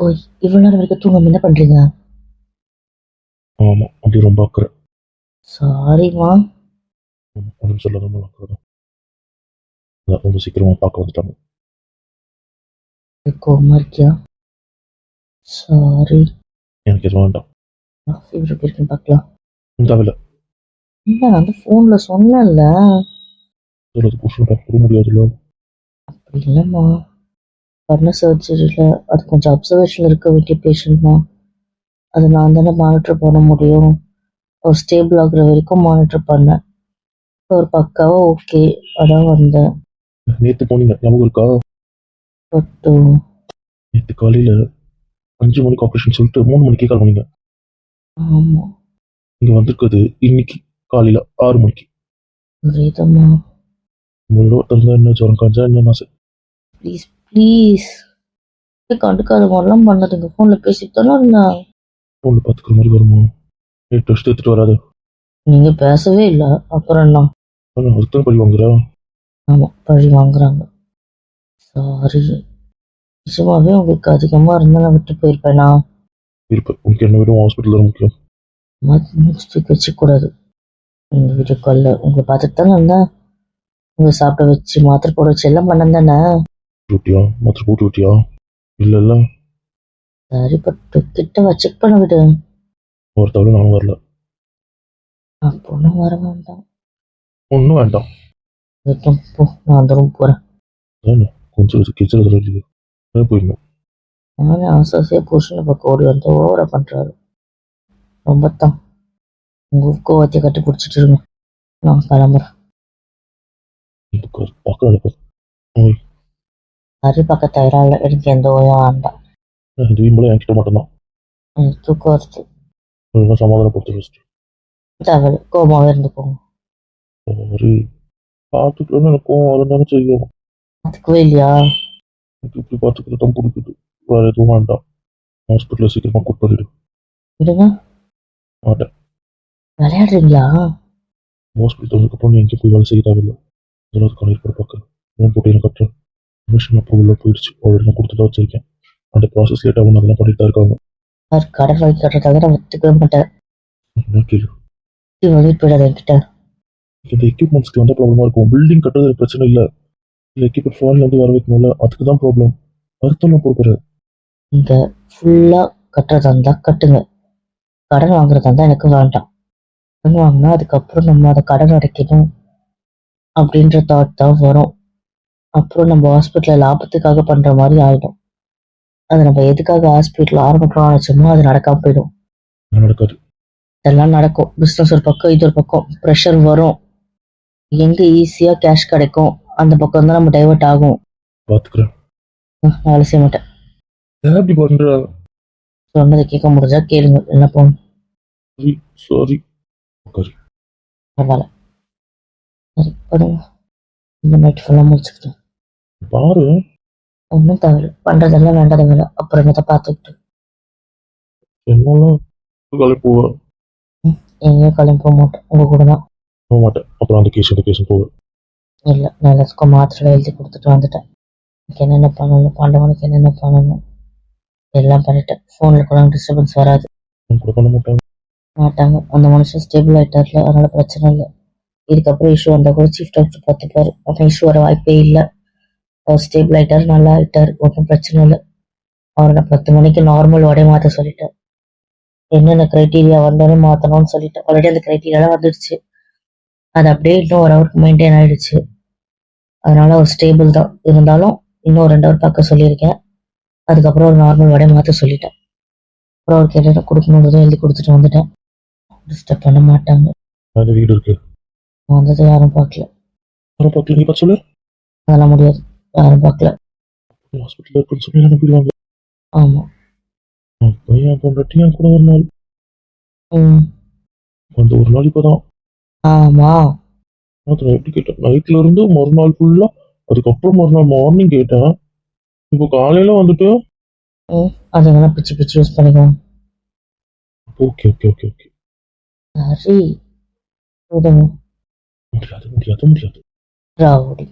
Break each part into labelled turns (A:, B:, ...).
A: ஓய்! இவ்வளோ நேரம் வரைக்கும் தூங்காம என்ன பண்றீங்க?
B: ஆமா. அப்படி ரொம்ப அக்கறை.
A: சாரிம்மா.
B: ஒண்ணும் சொல்லாதம்மா அக்கறை தான். அதான் ரொம்ப சீக்கிரமா பார்க்க வந்துட்டாங்க.
A: கோவமா இருக்கியா? சாரி.
B: எனக்கு எதுவும் வேண்டாம்.
A: ஃபீவர் எப்படி இருக்குன்னு பார்க்கலாம்.
B: தேவையில்ல.
A: இல்ல நான் தான் ஃபோன்ல சொன்னேன்ல.
B: அது புருஷன் பார்க்க முடியாதுல்ல.
A: அப்படி இல்லைம்மா. பண்ண சர்ஜரியில அது கொஞ்சம் அப்சர்வேஷன்ல இருக்க வேண்டிய பேஷண்ட்மா. அது நான் தானே மானிட்டர் பண்ண முடியும். ஒரு ஸ்டேபிள் ஆகுற வரைக்கும் மானிட்டர் பண்ணேன். ஒரு பக்காவா ஓகே. அதான் வந்தேன்.
B: நேத்து போனீங்க ஞாபகம் இருக்கா?
A: பட்டு
B: நேத்து காலையில 5 மணிக்கு ஆப்ரேஷன் சொல்லிட்டு 3 மணிக்கே கால் பண்ணீங்க.
A: ஆமா.
B: நீங்க வந்திருக்கிறது இன்னைக்கு காலையில 6 மணிக்கு.
A: புரியுதம்மா.
B: உங்களோட திறந்தா என்ன ஜுரம் காஞ்சா என்ன நான்
A: ப்ளீஸ் ப்ளீஸ். கண்டுக்காத மாதிரிலாம் பண்ணாதீங்க. ஃபோன்ல பேசிட்டு தானே இருந்தேன்.
B: ஃபோனில் பார்த்துக்கிற மாதிரி வருமா? டெஸ்ட் எடுத்துட்டு வராது.
A: நீங்க பேசவே இல்லை. அப்புறம் என்ன?
B: ஆனால் அதுதான் பழி வாங்குறா.
A: ஆமா, பழி வாங்குறாங்க. சாரி. நிஜமாவே உங்களுக்கு அதிகமா இருந்தா நான் விட்டு போயிருப்பேனா?
B: இருப்பேன். உனக்கு என்ன விட ஹாஸ்பிட்டல் தான் முக்கியம்.
A: மூச்சு வச்சுக்கூடாது. இந்த வீடியோ காலில் உங்களை பார்த்துட்டு தானே இருந்தேன். உங்களை சாப்பிட வச்சு மாத்திரை போட வச்சு எல்லாம் பண்ணேன் தானே.
B: விட்டியா? மாத்திரை போட்டு விட்டியா? இல்லை இல்லை.
A: சரி பட்டு கிட்ட செக் பண்ண விடு.
B: ஒரு தவிர நானும் வரல.
A: அப்போனா வர வேண்டாம்.
B: ஒன்றும் வேண்டாம்.
A: போ, நான் அந்த ரூம் போறேன்.
B: அதானே கொஞ்சம் கிச்சன் அதில் இல்லையே போயிடணும்.
A: நானே ஆசாசியாக புருஷனை பக்கம் ஓடி வந்து ஓவரா பண்றாரு. ரொம்ப தான். உங்க கோவத்தையை கட்டி பிடிச்சிட்டு இருங்க. நான் கிளம்புறேன்.
B: பார்க்க நடக்கும். ஓய்,
A: சரி பக்கம் தயாராக எனக்கு எந்த ஓயும் வேண்டாம்.
B: இந்த வீம்பளை என்கிட்ட மட்டும்தான்.
A: எனக்கு தூக்கம் வருது.
B: ஒழுங்காக சமாதானப்படுத்த வச்சுட்டு
A: தேவையில்ல, கோபமாவே இருந்துக்கோங்க.
B: சரி பார்த்துக்கலன்னு எனக்கு கோவம் வரதானே செய்யும்.
A: அதுக்குவே இல்லையா?
B: எனக்கு இப்படி பார்த்துக்கிறது தான் பிடிக்குது. வேறு எதுவும் வேண்டாம். ஹாஸ்பிட்டலில் சீக்கிரமாக கூட்டு பண்ணிடு.
A: விடுங்க.
B: மாட்டேன்.
A: விளையாடுறீங்களா?
B: ஹாஸ்பிட்டல் வந்ததுக்கப்புறம் நீ எங்கேயும் போய் வேலை செய்ய தேவையில்லை. அதெல்லாம் அதுக்கான ஏற்பாடு பார்க்குறேன். லோன் போட்டு எனக்கு கட்டுறேன். கமிஷன் அப்ரூவலில் போயிடுச்சு. ஆல்ரெடி நான் கொடுத்துட்டு வச்சிருக்கேன். அந்த ப்ராசஸ் லேட் ஆகும். அதெல்லாம் பண்ணிட்டு தான் இருக்காங்க.
A: சார் கடன் வாங்கி கட்டுறதாக நான் ஒத்துக்கவே மாட்டேன்.
B: என்ன கேளு.
A: வாங்கிட்டு போயிடாது என்கிட்ட.
B: இந்த எக்யூப்மெண்ட்ஸ்க்கு வந்த ப்ராப்ளமாக இருக்கும். பில்டிங் கட்டுறது பிரச்சனை இல்லை. இல்லை எக்யூப்மெண்ட் ஃபாரின்லேருந்து வர வைக்கணும்ல, அதுக்கு தான் ப்ராப்ளம். வருத்தம் நான் போகிறேன்.
A: நீங்க ஃபுல்லா கட்டுறதா இருந்தா கட்டுங்க. கடன் வாங்குறதா இருந்தா எனக்கு வேண்டாம். கடன் வாங்கினா அதுக்கப்புறம் நம்ம அதை கடன் அடைக்கணும் அப்படின்ற தாட் தான் வரும். அப்புறம் நம்ம ஹாஸ்பிட்டலில் லாபத்துக்காக பண்ற மாதிரி ஆயிடும். அது நம்ம எதுக்காக ஹாஸ்பிட்டல் ஆரம்பிக்கணும்னு நினைச்சோமோ அது நடக்காம போயிடும்.
B: நடக்காது.
A: இதெல்லாம் நடக்கும். பிஸ்னஸ் ஒரு பக்கம், இது ஒரு பக்கம். ப்ரெஷர் வரும். எங்க ஈஸியா கேஷ் கிடைக்கும் அந்த பக்கம் தான் நம்ம டைவர்ட் ஆகும்.
B: பார்த்துக்கிறேன்.
A: நான் வேலை செய்ய மாட்டேன்.
B: ஏன் இப்படி பண்ணுற?
A: சொன்னதை கேட்க முடிஞ்சா கேளுங்க, என்ன போகணும்.
B: Sorry sorry. உட்காரு.
A: பரவாயில்ல. சரி பண்ணுங்க. இந்த நைட் ஃபுல்லாக முடிச்சுக்கிட்டேன்.
B: பாரு.
A: ஒன்றும் தேவையில்ல. பண்றதெல்லாம் வேண்டாத வேலை. அப்புறமேதான் பார்த்துக்கிட்டு.
B: என்னெல்லாம் காலை போவேன்.
A: எங்கேயும் கிளம்பி போக மாட்டேன். உங்க கூட தான்.
B: போக மாட்டேன். அப்புறம் அந்த கேஸ் போவேன்.
A: இல்லை, நான் எல்லாத்துக்கும் மாத்திரை எழுதி கொடுத்துட்டு வந்துட்டேன். எனக்கு என்னென்ன பண்ணணும், பாண்டவனுக்கு என்னென்ன பண்ணணும் எல்லாம் பண்ணிட்டேன். ஃபோனில் கூட டிஸ்டர்பன்ஸ் வராது.
B: கூட பண்ண மாட்டாங்க.
A: மாட்டாங்க. அந்த மனுஷன் ஸ்டேபிள் ஆயிட்டார்ல, அதனால பிரச்சனை இல்லை. இதுக்கப்புறம் இஷ்யூ வந்தால் கூட சீஃப் டாக்டர் பார்த்துப்பாரு. ஆனால் இஷ்யூ வர வாய்ப்பே இல்லை. அவர் ஸ்டேபிள் ஆயிட்டார், நல்லா ஆயிட்டார், ஒன்றும் பிரச்சனை இல்லை. அவரை நான் 10 மணிக்கு நார்மல் வார்டே மாற்ற சொல்லிட்டேன். என்னென்ன க்ரைட்டீரியா வந்தோடனே மாற்றணும்னு சொல்லிட்டேன். ஆல்ரெடி அந்த க்ரைட்டீரியாலாம் வந்துடுச்சு. அது அப்படியே இன்னும் 1 ஹவருக்கு மெயின்டைன் ஆயிடுச்சு. அதனால அவர் ஸ்டேபிள் தான். இருந்தாலும் இன்னும் 2 ஹவர் பார்க்க சொல்லியிருக்கேன். அதுக்கப்புறம் ஒரு நார்மல் வார்டே மாற்ற சொல்லிட்டேன். அப்புறம் அவருக்கு என்னென்ன கொடுக்கணுன்றதும் எழுதி கொடுத்துட்டு வந்துட்டேன். டிஸ்டர்ப் பண்ண மாட்டாங்க.
B: அந்த வீடு இருக்கு.
A: வந்தது யாரும் பார்க்கல.
B: யாரும் பார்க்கல. நீ பார்த்து சொல்லு.
A: அதெல்லாம் முடியாது. யாரும் பார்க்கல.
B: ஹாஸ்பிட்டலில் இருக்குன்னு சொல்லி அனுப்பிடுவாங்க.
A: ஆமா.
B: பையன் பொண்டாட்டி என் கூட ஒரு நாள். அந்த ஒரு நாள் இப்போதான்.
A: ஆமா.
B: நான் எப்படி கேட்டேன், நைட்ல இருந்து மறுநாள் ஃபுல்லா, அதுக்கப்புறம் மறுநாள் மார்னிங் கேட்டேன். இப்போ காலையில வந்துட்டு
A: அதெல்லாம் பிச்சு பிச்சு யூஸ் பண்ணிக்குவோம்.
B: Okay okay okay okay.
A: சரி விடுங்க.
B: முடியாது முடியாது முடியாது.
A: ராவுடி.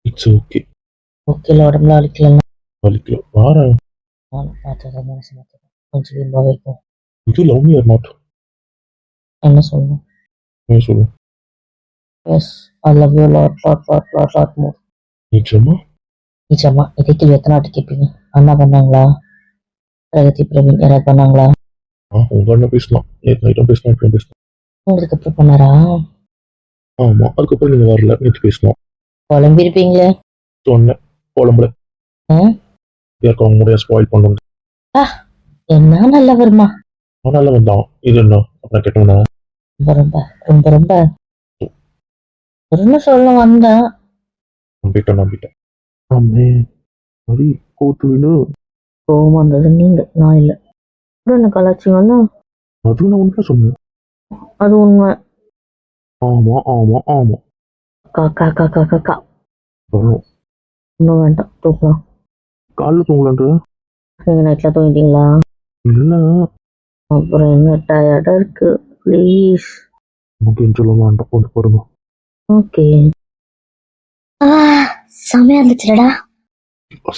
B: It's okay.
A: ஓகேல உடம்புல வலிக்கலன்னா
B: வலிக்கல வாரேன்.
A: நானும் பார்த்து மனசு மாற்றிட்டேன். கொஞ்சம் இன்ப வைக்கும்.
B: இது லவ் மீ ஆர் நாட்?
A: என்ன சொல்லணும்?
B: சொல்லு.
A: Yes, I love you lot lot lot lot lot more.
B: நிஜமா?
A: நிஜமா? இதே கேள்வி எத்தனை வாட்டி கேட்பீங்க? அண்ணா பண்ணாங்களா? பிரகதி பிரவீன் யாராவது பண்ணாங்களா?
B: உங்க அண்ணன் பேசலாம், நேற்று நைட்டும் பேசலாம், இப்பயும் பேசலாம்.
A: உங்களுக்கு அப்புறம் பண்ணாரா?
B: ஆமா, அதுக்கப்புறம் நீங்க வரல, நேற்று பேசலாம்.
A: குழம்பிருப்பீங்களே.
B: சொன்னேன் குழம்புல
A: ஆ?
B: யாருக்கும் முடிய ஸ்பாயில் பண்ணுங்க.
A: என்ன நல்லவருமா.
B: அதனால வந்தான். இது என்ன அப்புறம் கேட்டோம்னா
A: ரொம்ப ரொம்ப ரொம்ப ரொம்ப ஒன்னு சொல்ல வந்தேன்.
B: நம்பிட்டேன். ஆமே சரி, கோத்து விடு.
A: கோவம் வந்தது நீங்க, நான் இல்லை. என்ன கலாச்சிங்கன்னா
B: அது நான் உண்மை சொன்னேன்.
A: அது உண்மை.
B: ஆமா ஆமா ஆமா.
A: காக்கா காக்கா காக்கா.
B: வரும்.
A: இன்னும் வேண்டாம், தூக்கலாம்.
B: காலைல தூங்கலான்ற?
A: நீங்க நைட்ல தூங்கிட்டீங்களா?
B: இல்லை,
A: அப்புறம் என்ன டயர்டா இருக்கு, ப்ளீஸ்.
B: நமக்கு சொல்ல வேண்டாம், கொஞ்சம் பாருங்க.
A: ஓகே. செமையா இருந்துச்சுடா.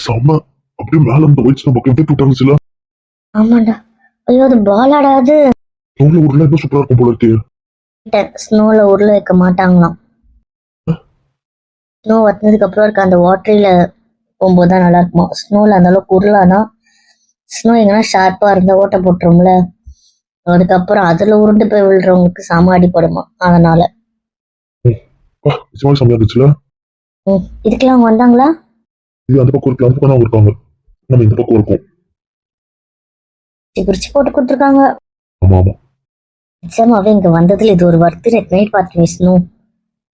B: செம்ம. அப்படியே மேல இருந்து வச்சு நம்ம எப்படி விட்டாங்க.
A: ஆமாண்டா. ஐயோ, அது பாலாடாது.
B: உங்களை ஊர்ல இன்னும் சூப்பரா இருக்கும் போல இருக்கு.
A: ஸ்னோல உருள வைக்க மாட்டாங்களாம். ஸ்னோ வந்ததுக்கு அப்புறம் இருக்க அந்த வாட்டரியில போகும்போது தான் நல்லா இருக்குமா. ஸ்னோல அந்த அளவுக்கு உருளானா ஸ்னோ எங்கன்னா ஷார்ப்பா இருந்தா ஓட்ட போட்டுரும்ல, அதுக்கப்புறம் அதுல உருண்டு போய் விழுறவங்களுக்கு செம அடிப்படுமா. அதனால
B: செம்மையா இருந்துச்சுல.
A: இதுக்கெல்லாம் அவங்க வந்தாங்களா?
B: இது அந்த பக்கம் இருக்கு, அந்த பக்கம் இருக்காங்க, நம்ம இந்த பக்கம் இருக்கோம்.
A: குறிச்சு போட்டு கொடுத்துருக்காங்க.
B: ஆமா ஆமா.
A: நிச்சயமாவே இங்க வந்ததுல இது ஒரு வர்த்து நைட் பார்த்து மிஸ்னும்.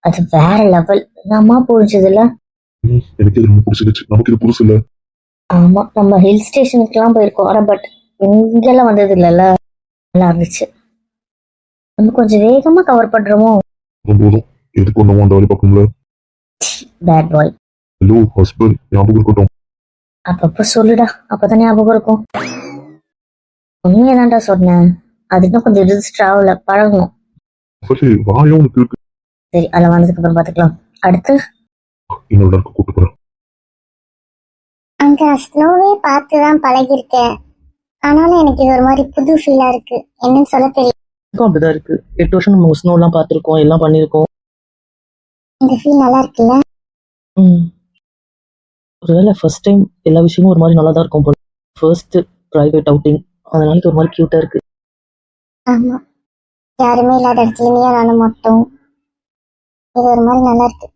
A: அது வேற லெவல். நம்ம புரிஞ்சதுல.
B: எனக்கு இது ரொம்ப பிடிச்சிருச்சு. நமக்கு இது புதுசு இல்ல.
A: ஆமா, நம்ம ஹில் ஸ்டேஷனுக்கு எல்லாம் போயிருக்கோம், ஆனா பட் இங்கெல்லாம் வந்தது இல்லைல்ல. நல்லா இருந்துச்சு. நம்ம கொஞ்சம் வேகமா கவர் பண்றோமோ.
B: போதும், எதுக்கு ஒண்ணு அந்த வழி பக்கம்ல.
A: Bad boy.
B: ஹலோ ஹஸ்பண்ட், ஞாபகம் இருக்கட்டும்.
A: அப்பப்ப சொல்லுடா, அப்பதான் ஞாபகம் இருக்கும். உண்மையதான்டா சொன்னேன். அது இன்னும் கொஞ்சம் ரிஜிஸ்டர் பழகணும்.
B: சரி, வாயும் உனக்கு இருக்கு.
A: சரி, அதில் வந்ததுக்கு அப்புறம் பார்த்துக்கலாம். அடுத்து
B: இன்னொரு இடத்துக்கு கூட்டு போறேன்.
C: அங்க ஸ்னோவே பார்த்துதான் பழகிருக்கேன். ஆனாலும் எனக்கு இது ஒரு மாதிரி புது ஃபீலா இருக்கு. என்னன்னு சொல்ல தெரியல.
A: எனக்கும் அப்படிதான் இருக்கு. 8 வருஷம் நம்ம ஸ்னோ எல்லாம் பார்த்துருக்கோம், எல்லாம் பண்ணிருக்கோம்.
C: இந்த ஃபீல் நல்லா இருக்குல்ல.
A: ஒருவேளை ஃபர்ஸ்ட் டைம் எல்லா விஷயமும் ஒரு மாதிரி நல்லா தான் இருக்கும் போல. ஃபர்ஸ்ட் பிரைவேட் அவுட்டிங், அதனால இது ஒரு மாதிரி கியூட்டா இருக்கு.
C: ஆமா, யாருமே இல்லாத இடத்துல நீயா நானும் மட்டும். இது ஒரு மாதிரி நல்லா இருக்கு.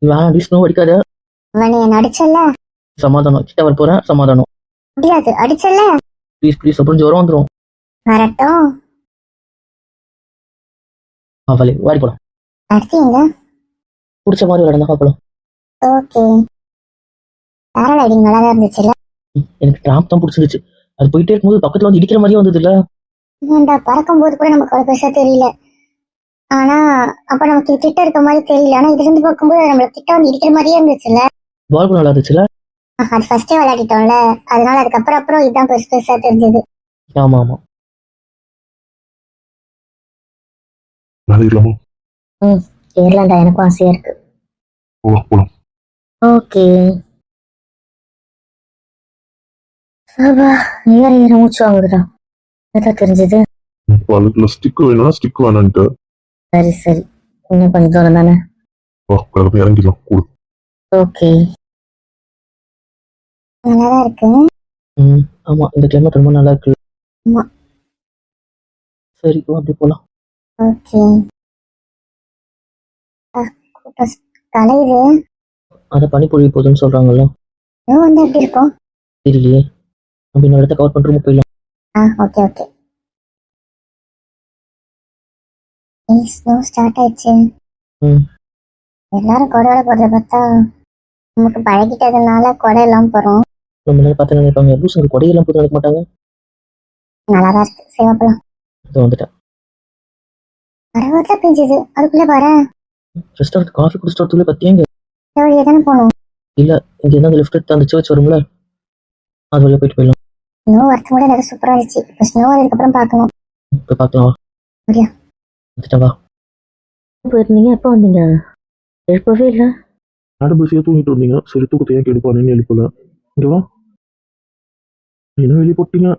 A: வேணாடி, ஸ்னோ அடிக்காத.
C: அவனை என்ன அடிச்சல்ல.
A: சமாதானம், கிட்ட வர போறேன். சமாதானம்.
C: முடியாது, அடிச்சல்ல.
A: ப்ளீஸ் ப்ளீஸ், அப்புறம் ஜுரம் வந்துடும்.
C: வரட்டும்.
A: அவளே வாடி போலாம்.
C: அடுத்து எங்க?
A: பிடிச்ச மாதிரி ஒரு இடம் தான் பார்க்கலாம்.
C: ஓகே. பேரலைடிங் நல்லா தான் இருந்துச்சுல்ல.
A: எனக்கு ட்ராம்ப் தான் பிடிச்சிருச்சு. அது போயிட்டே இருக்கும்போது பக்கத்துல வந்து இடிக்கிற மாதிரியே வந்தது இல்ல.
C: ஏன்டா, பறக்கும் போது கூட நமக்கு அவ்வளவு பெருசா தெரியல. ஆனா அப்ப நமக்கு இது கிட்ட இருக்க மாதிரி தெரியல. ஆனா இதுல இருந்து பார்க்கும்போது நம்மளுக்கு கிட்ட வந்து இடிக்கிற மாதிரியே இருந்துச்சுல்ல.
A: பால் நல்லா இருந்துச்சுல.
C: அது ஃபர்ஸ்டே விளையாடிட்டோம்ல, அதனால அதுக்கப்புறம் இதுதான் பெருசு பெருசா தெரிஞ்சது.
A: ஆமா ஆமா.
B: வேலையிடலாமா?
C: ஏறலாம்டா, எனக்கும் ஆசையா இருக்கு.
B: போலாம்.
C: ஓகே. ஏற மூச்சு வாங்குதுடா. என்னதான் தெரிஞ்சது?
B: அதுக்குள்ள ஸ்டிக் வேணும்னா ஸ்டிக் வேணான்ட்டு.
C: சரி சரி, இன்னும் கொஞ்சம் தூரம் தானே.
B: இறங்கிடலாம். கூடு.
C: ஓகே, நல்லாதான் இருக்கு.
A: ஆமா, இந்த கிளைமேட் ரொம்ப நல்லா இருக்கு.
C: ஆமா.
A: சரி, அப்படி போலாம்.
C: ஓகே. கலையுது.
A: அதை பனிப்பொழிவு போகுதுன்னு சொல்றாங்கல்ல.
C: வந்து எப்படி இருக்கும்
A: தெரியலையே. நம்ம இன்னொரு இடத்த கவர் பண்றோமோ போயிடலாம்.
C: Okay okay. ஸ்னோ ஸ்டார்ட் ஆயிடுச்சு. எல்லாரும் கொடையோட போறத பார்த்தா நமக்கு பழகிட்டதுனால கொடை எல்லாம் போறோம்.
A: ரொம்ப நேரம் பார்த்து நினைப்பாங்க, லூசுங்க கொடையெல்லாம் போட்டு நினைக்க மாட்டாங்க.
C: நல்லாதான் இருக்கு, சேவப்பலாம்.
A: வந்துட்டேன்.
C: பரவாயில்ல, பெஞ்சது அதுக்குள்ள பாரு.
A: ரெஸ்டாரண்ட் காஃபி குடிச்சிட்டு வரதுக்குள்ளே பத்தியங்க.
C: வழியா தானே போகணும்.
A: இல்ல, இங்க இருந்தா லெஃப்ட் எடுத்து அந்த சர்ச் வரும்ல, அது வழியா போயிட்டு போயிடலாம்.
C: ஸ்னோ வரத்து கூட எனக்கு சூப்பரா இருந்துச்சு. இப்போ ஸ்னோ அதுக்கப்புறம் பார்க்கணும்.
A: போய் பார்க்கலாம்.
C: சரியா?
A: வந்துட்டா வா. போயிருந்தீங்க, எப்போ வந்தீங்க? எழுப்பவே இல்லை.
B: மேடம் பிஸியாக தூங்கிட்டு வந்தீங்க. சரி, தூக்கத்தை ஏன் கெடுப்பானேன்னு எழுப்பல. இங்கே வா. என்ன வெளியே போட்டீங்க?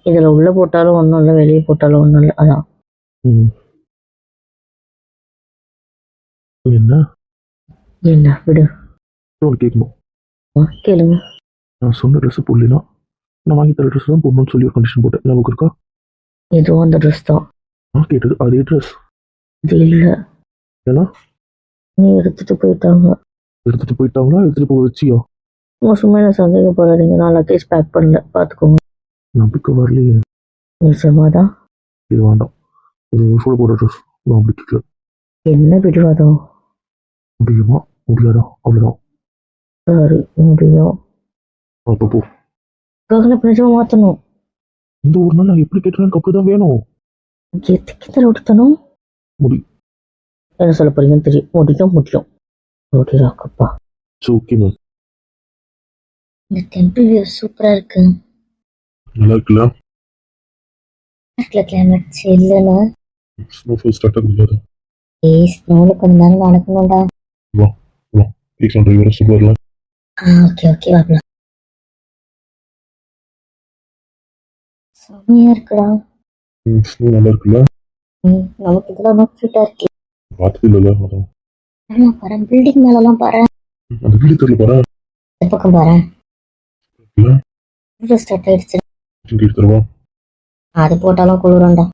A: இதில் உள்ளே போட்டாலும் ஒன்றும் இல்லை, வெளியே போட்டாலும் ஒன்றும் இல்லை, அதான்.
B: ம். என்ன
A: என்ன விடு.
B: ஒன்று கேட்கணும்.
A: கேளுங்க.
B: நான் சொன்ன ட்ரெஸ் போடலனா நான் வாங்கி தர ட்ரெஸ் தான் போடணும்னு சொல்லி ஒரு கண்டிஷன் போட்டேன். ஞாபகம் இருக்கா?
A: இதுவும் அந்த ட்ரெஸ் தான்.
B: நான் கேட்டது அதே ட்ரெஸ்.
A: இது இல்லை.
B: ஏன்னா
A: நீ எடுத்துட்டு போயிட்டாங்க.
B: எடுத்துட்டு போயிட்டாங்களா? எடுத்துட்டு போக வச்சியா?
A: சும்மா என்ன சந்தேகப்படாதீங்க, நான் லக்கேஜ் பேக் பண்ணல, பார்த்துக்கோங்க.
B: நம்பிக்கை வரலையே.
A: நிஜமாதான்.
B: இது வேண்டாம். இது யூஸ்ஃபுல்லாக போடுற ட்ரெஸ். நான் அப்படி கேட்கல.
A: என்ன பிடிவாதம்?
B: முடியுமா முடியாதா அவ்வளோதான்.
A: சரி, முடியும்.
B: அப்போ போ.
A: ககனை நிஜமா மாற்றணும்.
B: இந்த ஒரு நாள் நான் எப்படி கேட்டேன்னு அப்படி தான் வேணும்.
A: எதுக்கு இதில் விடுத்தணும்?
B: முடி.
A: என்ன சொல்ல போறீங்கன்னு தெரியும். முடியும். ஓடிராக்கப்பா.
B: Okay ma'am.
A: இந்த டெம்பிள் வியூ சூப்பரா இருக்கு.
B: நல்லா இருக்குல்ல?
A: கிளைமேட் சில்லுன்னு.
B: ஸ்னோஃபால் ஸ்டார்ட் ஆகுது.
A: ஸ்னோல கொஞ்ச நேரம் நடக்கணும்டா.
B: வா வா. கேட்கலாம் டிரைவரை சொல்லுவார்ல.
A: ஓகே வரலாம். செம்மையா இருக்குடா.
B: ஸ்னோ நல்லா இருக்குல்ல?
A: நமக்கு இதெல்லாம் ஃபிட்டா இருக்கு.
B: பார்த்தது இல்லைல்ல அதான்.
A: பாரு, பில்டிங் மேலலாம் பாரு.
B: அந்த வீடு தெரியல பாரு.
A: இந்த பக்கம் பாரு.
B: இல்லை
A: ஸ்டார்ட் ஆயிடுச்சு.
B: இங்கே தருவா.
A: அது போட்டாலும் குளிரண்டா.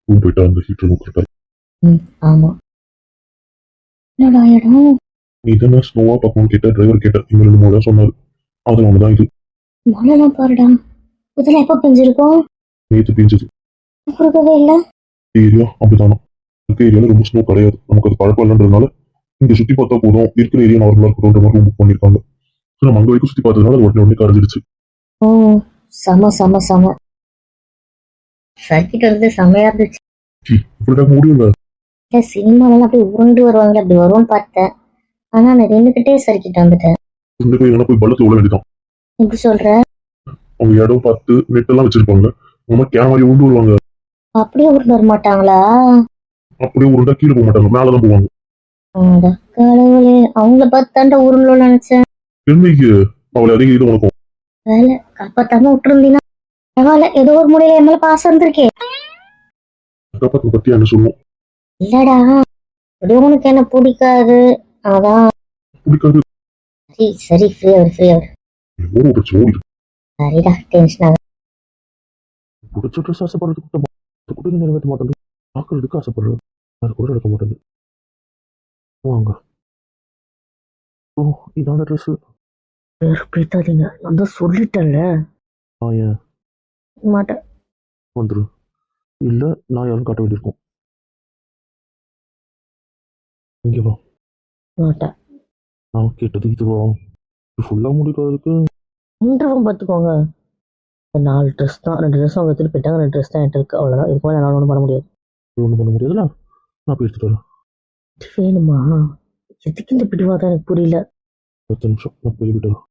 B: ரூம் போயிட்டா அந்த ஹீட்டர் கரெக்டாக.
A: ஆமா. என்னடா இடம்?
B: நீ தானே ஸ்னோவா பார்க்கணும்னு கேட்ட டிரைவர் கேட்ட. இங்கே 2 3 தான் சொன்னார். அதனால தான் இது.
A: மழைலாம் பாருடா. இதெல்லாம் எப்போ பெஞ்சிருக்கும்?
B: நேற்று பெஞ்சது.
A: கொடுக்கவே இல்லை.
B: ஏரியா அப்படித்தானோ. இருக்க ஏரியாவில் ரொம்ப ஸ்னோ கிடையாது. நமக்கு அது பழக்கம் இல்லைன்றதுனால இங்கே சுற்றி பார்த்தா போதும், இருக்கிற ஏரியா நார்மலாக இருக்கணுன்ற மாதிரி ரூம் புக் பண்ணியிருக்காங்க. நம்ம அங்கே வரைக்கும் சுற்றி பார்த்ததுனால அது உடனே கரைஞ்சிடுச்சு.
A: ஓ, செம. சர்க்கிட் வந்து செம்மையா இருந்துச்சு.
B: இப்படிதான் முடியல.
A: சினிமாலாம் அப்படி உருண்டு வருவாங்க, அப்படி வரும்னு பார்த்தேன். ஆனா நான் நின்றுக்கிட்டே சர்க்கிட் வந்துட்டேன்.
B: போய் பள்ளத்துல உள்ள வேண்டியதான்.
A: எப்படி சொல்ற?
B: அவங்க இடம் பார்த்து நெட் எல்லாம் வச்சிருப்பாங்க. நம்ம கேமரா உருண்டு வருவாங்க.
A: அப்படியே உருண்டு வர மாட்டாங்களா?
B: அப்படியே உருண்டா கீழே போக மாட்டாங்க, மேலதான் போவாங்க.
A: கடவுளே, அவங்கள பார்த்து தாண்டா உருண்டோன்னு நினைச்சேன்.
B: பெண்மைக்கு அவளை அதிக இது உனக்கும்
A: வேலை காப்பாத்தாம விட்டுருந்தீங்கன்னா பரவாயில்ல. ஏதோ ஒரு முறையில என் மேல பாசம் இருந்திருக்கே.
B: காப்பாற்ற பத்தி என்ன சொல்லுவோம்?
A: இல்லடா, அப்படியே உனக்கு என்ன பிடிக்காது, அதான்.
B: பிடிக்காது.
A: சரி ஃப்ரீ சரிடா, டென்ஷன் ஆகுது.
B: பிடிச்ச ட்ரெஸ் ஆசைப்படுறதுக்கு கூட நிறைவேற்ற மாட்டேன். பார்க்கறதுக்கு ஆசைப்படுறேன், அது கூட எடுக்க மாட்டேன். வாங்க. ஓ, இதான ட்ரெஸ்.
A: பேசாதீங்க, நான் தான் சொல்லிட்டேன்ல.
B: ஏன்
A: மாட்டேன்.
B: வந்துரு. இல்ல நான் யாரும் காட்ட வேண்டியிருக்கும். இங்கே வா.
A: மாட்டேன்.
B: நான் கேட்டது இதுவா? ஃபுல்லா முடிக்கிறதுக்கு
A: பார்த்துக்கோங்க. 4 ட்ரெஸ் தான். 2 ட்ரெஸ் அவங்க எடுத்துட்டு போயிட்டாங்க. 2 ட்ரெஸ் தான் என்கிட்ட இருக்கு, அவ்வளோதான். இதுக்கு மேலே நான் ஒன்றும் பண்ண முடியாது.
B: ஒன்றும் பண்ண முடியாதுல்ல, நான் போய் எடுத்துட்டு வரேன்.
A: வேணுமா? எதுக்கு இந்த பிடிவாதான் எனக்கு புரியல.
B: 10 நிமிஷம் நான் போய் விட்டு வரேன்.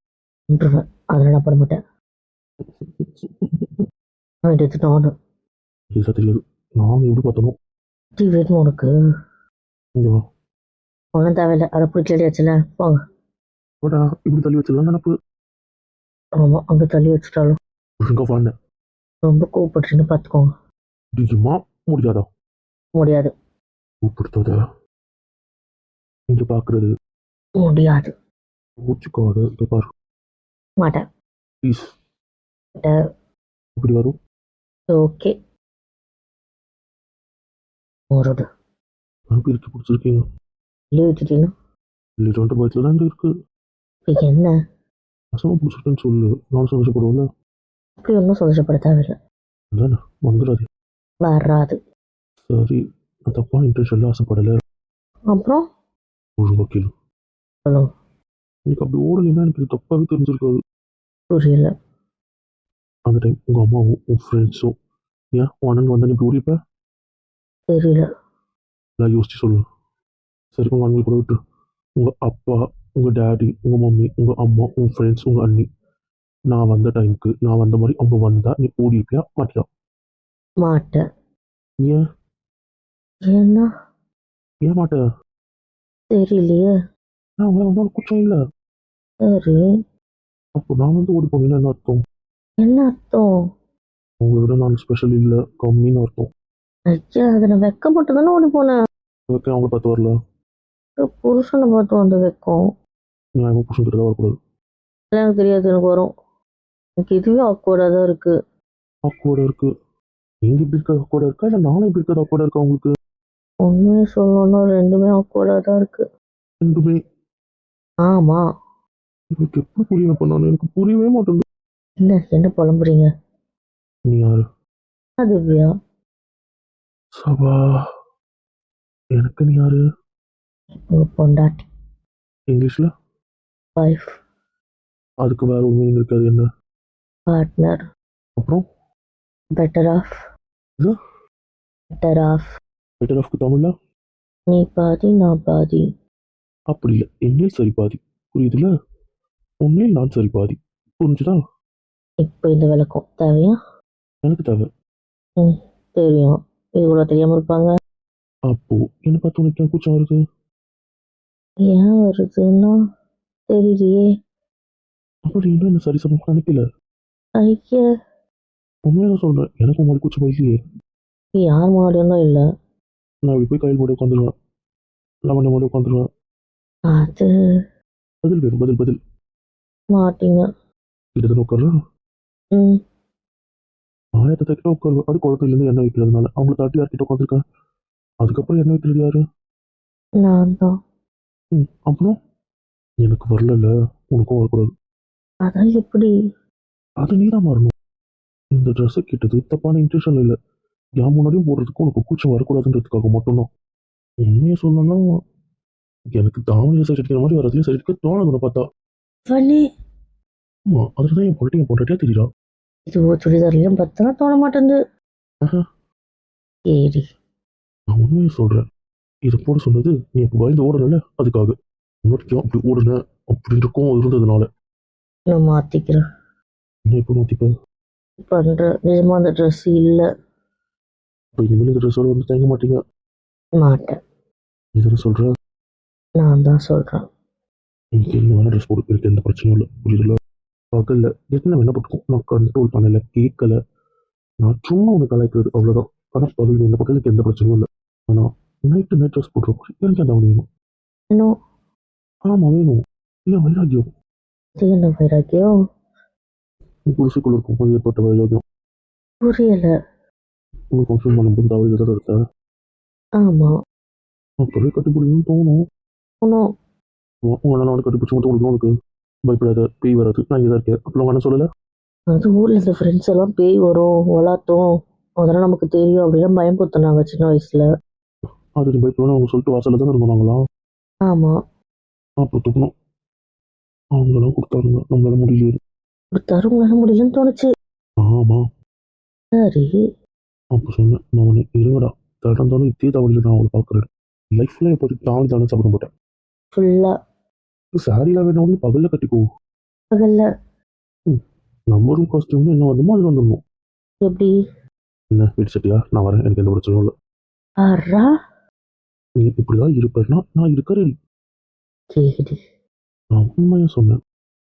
A: ஒன்றுவேன், அதெல்லாம் நான் பண்ண மாட்டேன். நான் எடுத்துட்டு ஆகணும்.
B: பெருசாக தெரியாது. நான் எப்படி பார்த்தணும்?
A: டீ வேணுமா உனக்கு?
B: இங்கே வா.
A: ஒன்றும் தேவையில்லை, அதை பிடிக்கலையாச்சுல, போங்க.
B: போடா, இப்படி தள்ளி வச்சிடலாம் நினப்பு.
A: ஆமாம், அங்கே தள்ளி வச்சுட்டாலும்
B: ஒழுங்கா வாங்க.
A: ரொம்ப கோவப்படுறீங்க, பார்த்துக்கோங்க.
B: முடியுமா முடியாதா?
A: முடியாது.
B: கூப்பிடுத்தத இங்கே பார்க்கறது
A: முடியாது.
B: மூச்சுக்காத இங்கே பாரு.
A: மாட்டேன்.
B: ப்ளீஸ். இப்படி வரும்.
A: ஓகே. ஒரு
B: அனுப்பி இருக்கு பிடிச்சிருக்கீங்க.
A: தள்ளி வச்சுட்டீங்கன்னா
B: இல்லை 2 பயத்தில் தான் இங்கே இருக்கு.
A: இப்போ என்ன?
B: அசமா பிடிச்சிருக்கேன்னு சொல்லு, நானும் சந்தோஷப்படுவோம்ல.
A: அப்படி ஒன்றும் சந்தோஷப்பட தேவையில்லை.
B: அதானே, வந்துடாது.
A: வராது.
B: சரி, நான் தப்பான இன்டென்ஷன்ல ஆசைப்படலை.
A: அப்புறம்
B: ஒழுங்கா கேளு.
A: சொல்லுங்க.
B: எனக்கு அப்படி ஓடலைன்னா எனக்கு இது தப்பாகவே தெரிஞ்சிருக்காது.
A: புரியல.
B: அந்த டைம் உங்கள் அம்மாவும் உன் ஃப்ரெண்ட்ஸும் ஏன் உன் அண்ணன் வந்தா நீ இப்படி ஓடிப்ப?
A: தெரியல.
B: எல்லாம் யோசிச்சு சொல்லு. சரி, உங்கள் அண்ணன் கூட விட்டு. உங்கள் அப்பா, உங்கள் டேடி, உங்கள் மம்மி, உங்கள் அம்மா, உங்கள் ஃப்ரெண்ட்ஸ், உங்கள் அண்ணி, நான் வந்த டைமுக்கு நான் வந்த மாதிரி அவங்க வந்தா நீ ஓடிப்பியா மாட்டியா?
A: மாட்டேன்.
B: ஏன்
A: ஏன்னா
B: ஏன் மாட்ட?
A: தெரியலையே.
B: நான் அவங்க வந்தாலும் குற்றம் இல்லை.
A: சரி,
B: அப்போ நான் வந்து ஓடி போனேன்னு என்ன அர்த்தம்?
A: என்ன அர்த்தம்?
B: உங்களை விட நான் ஸ்பெஷல் இல்லை கம்மின்னு அர்த்தம்.
A: ஐயா அதை நான் வெக்க மட்டும் தானே ஓடி போனேன்.
B: ஓகே அவங்கள பார்த்து வரல.
A: புருஷனை பார்த்து வந்து வைக்கும்.
B: நான் எங்கள் புருஷன் கிட்ட தான் வரக்கூடாது.
A: எனக்கு தெரியாது, எனக்கு வரும். எனக்கு இதுவே ஆக்வர்டாக தான் இருக்கு.
B: ஆக்வர்டாக இருக்கு. நீங்கள் இப்படி இருக்கிறது ஆக்வர்டாக இருக்கா இல்லை நானும் இப்படி இருக்கிறது ஆக்வர்டாக இருக்கா உங்களுக்கு?
A: உண்மையை சொல்லணும்னா ரெண்டுமே ஆக்வர்டாக தான் இருக்கு.
B: ரெண்டுமே.
A: ஆமா.
B: எனக்கு எப்படி புரிய பண்ணாலும் எனக்கு புரியவே மாட்டேங்குது.
A: என்ன புலம்புறீங்க?
B: நீ யாரு?
A: திவ்யா.
B: சபா, எனக்கு நீ யாரு?
A: உங்க பொண்டாட்டி.
B: இங்கிலீஷில்
A: வைஃப்.
B: அதுக்கு வேற ஒரு மீனிங் இருக்காது. என்ன?
A: பார்ட்னர்.
B: அப்புறம்
A: பெட்டர் ஆஃப்.
B: இது
A: பெட்டர் ஆஃப்.
B: பெட்டர் ஆஃப்க்கு தமிழ்ல
A: நீ பாதி நான் பாதி.
B: அப்படி இல்லை, என்னில் சரி பாதி. புரியுதுல்ல? உண்மையில் நான் சரி பாதி. புரிஞ்சுதா?
A: இப்போ இந்த விளக்கம் தேவையா?
B: எனக்கு தேவை.
A: தெரியும். இது கூட தெரியாம இருப்பாங்க.
B: அப்போ என்ன பார்த்து உனக்கு ஏன் கூச்சம் வருது?
A: ஏன் வருதுன்னா தெரியலையே.
B: அப்படி இன்னும் என்ன சரி சமமாக நினைக்கல.
A: ஐயா
B: உண்மையாக தான் சொல்றேன், எனக்கு உங்களுக்கு கூச்சம் இல்லையே.
A: யார் முன்னாடியும் இல்லை.
B: நான் இப்படி போய் கையில் மூடி உட்காந்துருவேன். லவண்ட மூடி உட்காந்துருவேன்.
A: அது
B: பதில் வேணும், பதில் பதில்.
A: மாட்டீங்க.
B: கிட்டத்தட்ட உட்காடுறேன். ஆயிரத்தி தைக்கிட்ட உட்காருவேன். அது குளத்துலேருந்து எண்ணெய் வைக்கிறதுனால அவங்கள தாட்டி யார்கிட்ட உட்காந்துருக்கேன். அதுக்கப்புறம் எண்ணெய் வைக்கிறது யாரு?
A: நான் தான்.
B: அப்புறம் எனக்கு வரல, உனக்கும் வரக்கூடாது.
A: அதான் எப்படி?
B: அது நீ தான் மாறணும். இந்த ட்ரெஸ்ஸை கிட்டது தப்பான இன்டென்ஷன் இல்லை. என் முன்னாடியும் போடுறதுக்கு உனக்கு கூச்சம் வரக்கூடாதுன்றதுக்காக மட்டும்தான். உண்மையை சொல்லணும்னா எனக்கு தாமரை சைட் அடிக்கிற மாதிரி வரதுலேயும் சைட் அடிக்க தோணுது உன்னை பார்த்தா.
A: பண்ணி
B: ஆமா, அதில் தான் என் பொண்டாட்டியா தெரியுறா.
A: இது சுடிதார்லையும் பார்த்தா தோண மாட்டேங்குது. ஏடி
B: நான் உண்மையை சொல்றேன். இதை போட சொன்னது நீ இப்போ பயந்து ஓடல, அதுக்காக. முன்னாடிக்கும் அப்படி ஓடுன அப்படின்ற கோவம் இருந்ததுனால
A: நான் மாத்திக்கிறேன்.
B: என்ன இப்போ மாத்திப்ப?
A: பண்ற நிஜமா அந்த ட்ரெஸ் இல்லை.
B: இப்போ இனிமேல் இந்த ட்ரெஸ்ஸோட வந்து தயங்க மாட்டீங்க?
A: மாட்டேன்.
B: இதெல்லாம் சொல்ற.
A: நான் தான் சொல்றேன்.
B: எனக்கு என்ன வேணா ட்ரெஸ் போட்டு எனக்கு எந்த பிரச்சனையும் இல்லை. புரியுதுல? பகல்ல என்ன வேணா போட்டுக்கும், நான் கண்ட்ரோல் பண்ணல, கேட்கல. நான் சும்மா உனக்கு கலாய்க்கிறது அவ்வளோதான். ஆனால் பகல் என்ன பக்கம் எனக்கு எந்த பிரச்சனையும் இல்லை. ஆனால் நைட்டு நைட் ட்ரெஸ் போட்டுருக்கோம், எனக்கு அந்த அவனு வேணும்.
A: இன்னும்
B: ஆமாம் வேணும். இல்லை வைராக்கியம்.
A: இது என்ன வைராக்கியம்?
B: குடிசைக்குள்ள இருக்கும் ஏற்பட்ட வைராக்கியம்.
A: புரியல.
B: உங்களுக்கு ஃபங்க்ஷன் பண்ணும்போது தவறு தான் இருக்க.
A: ஆமா.
B: அப்பவே கட்டுப்பிடிக்கணும்னு தோணும்.
A: ஒன்றும்
B: உங்களால் வந்து கட்டுப்பிடிச்சு மட்டும் கொடுக்கணும். உனக்கு பயப்படாத, பேய் வராது, நான் இங்கே தான் இருக்கேன். அப்பெல்லாம் வேணா சொல்லலை.
A: அது ஊரில் இந்த ஃப்ரெண்ட்ஸ் எல்லாம் பேய் வரும் வளர்த்தோம் அதெல்லாம் நமக்கு தெரியும் அப்படிலாம் பயம் கொடுத்தாங்க சின்ன வயசுல.
B: அது நீ பயப்படணும் அவங்க சொல்லிட்டு வாசலில் தான் இருந்தாங்களா?
A: ஆமாம்.
B: அப்போ தூக்கணும். அவங்களாம் கொடுத்தாருங்க, நம்மளால முடியல.
A: கொடுத்தாரு உங்களால முடியலன்னு தோணுச்சு.
B: ஆமாம்.
A: சரி.
B: அப்போ சொன்னேன், மவனே இருங்கடா, தடந்தாலும் இதே தவறியில் நான் அவளை பார்க்குறேன். லைஃப்பில் இப்போ தாண்டி தானே சாப்பிட மாட்டேன்.
A: ஃபுல்லாக
B: சாரிலாம் வேணும் பகலில் கட்டிக்கோ.
A: பகல்ல
B: நம்பரும் காஸ்டியூம் என்ன வந்துமோ அது வந்துடணும்.
A: எப்படி?
B: என்ன வீட்டு சட்டியா? நான் வரேன், எனக்கு எந்த பிரச்சனையும் இல்லை.
A: ஆறா
B: நீ இப்படிதான் இருப்பேன்னா நான் இருக்கிறேன்.
A: கேடி
B: நான் உண்மையாக சொன்னேன்.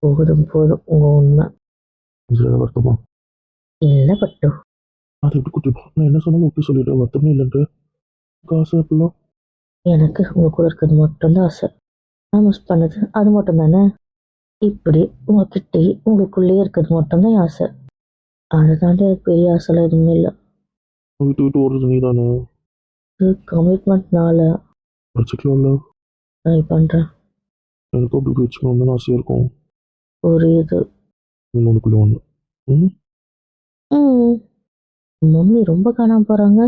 A: போதும் போதும் உங்க உண்மை.
B: இதில் வருத்தமா?
A: இல்லை பட்டு.
B: அது எப்படி குட்டிப்பா? நான் என்ன சொன்னாலும் ஓகே சொல்லிடுறேன், வருத்தமே இல்லைன்ற காசு அப்படிலாம்.
A: எனக்கு உங்க கூட இருக்கிறது மட்டும்தான் ஆசை. நான் மிஸ் பண்ணது அது மட்டும் தானே. இப்படி உங்ககிட்டே உங்களுக்குள்ளேயே இருக்கிறது மட்டும்தான் ஆசை. அதை தாண்டி எனக்கு பெரிய ஆசைலாம் எதுவுமே இல்லை.
B: விட்டு விட்டு ஓடுறது நீ தானே.
A: இது கமிட்மெண்ட்னால
B: வச்சுக்கலாம்ல.
A: ட்ரை பண்ணுறேன்.
B: எனக்கும் அப்படி இப்படி வச்சுக்கணும்னு ஆசையாக இருக்கும்.
A: புரியுது.
B: இன்னொன்றுக்குள்ளே ஒன்று.
A: மம்மி ரொம்ப காணாம போகிறாங்க.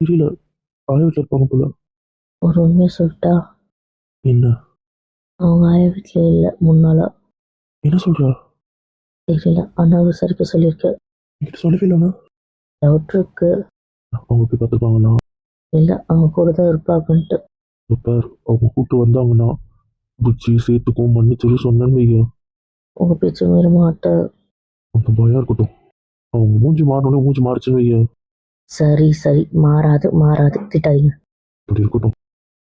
B: தெரியல, ஆய வீட்டில் இருப்பாங்க போல.
A: ஒரு உண்மையை சொல்லிட்டா?
B: என்ன?
A: அவங்க ஆய வீட்டில் இல்லை முன்னால.
B: என்ன சொல்கிறா?
A: தெரியல, அண்ணா விசாரிக்க சொல்லியிருக்கேன்.
B: என்கிட்ட சொல்லவே இல்லைங்க.
A: டவுட் இருக்கு.
B: அவங்க போய் பார்த்துருப்பாங்கண்ணா.
A: இல்லை அவங்க கூட தான் இருப்பாங்கன்ட்டு.
B: சூப்பர். அவங்க கூப்பிட்டு வந்தாங்கன்னா புச்சி சேர்த்துக்கும் மன்னிச்சிரு சொன்னேன்னு வைங்க.
A: உங்கள் பேச்சு மீற மாட்டேன்.
B: அந்த பயம் இருக்கட்டும். அவங்க மூஞ்சி மாறணுன்னே மூஞ்சி மாறிச்சுன்னு வைங்க.
A: சரி சரி, மாறாது மாறாது, திட்டாதீங்க.
B: அப்படி இருக்கட்டும்.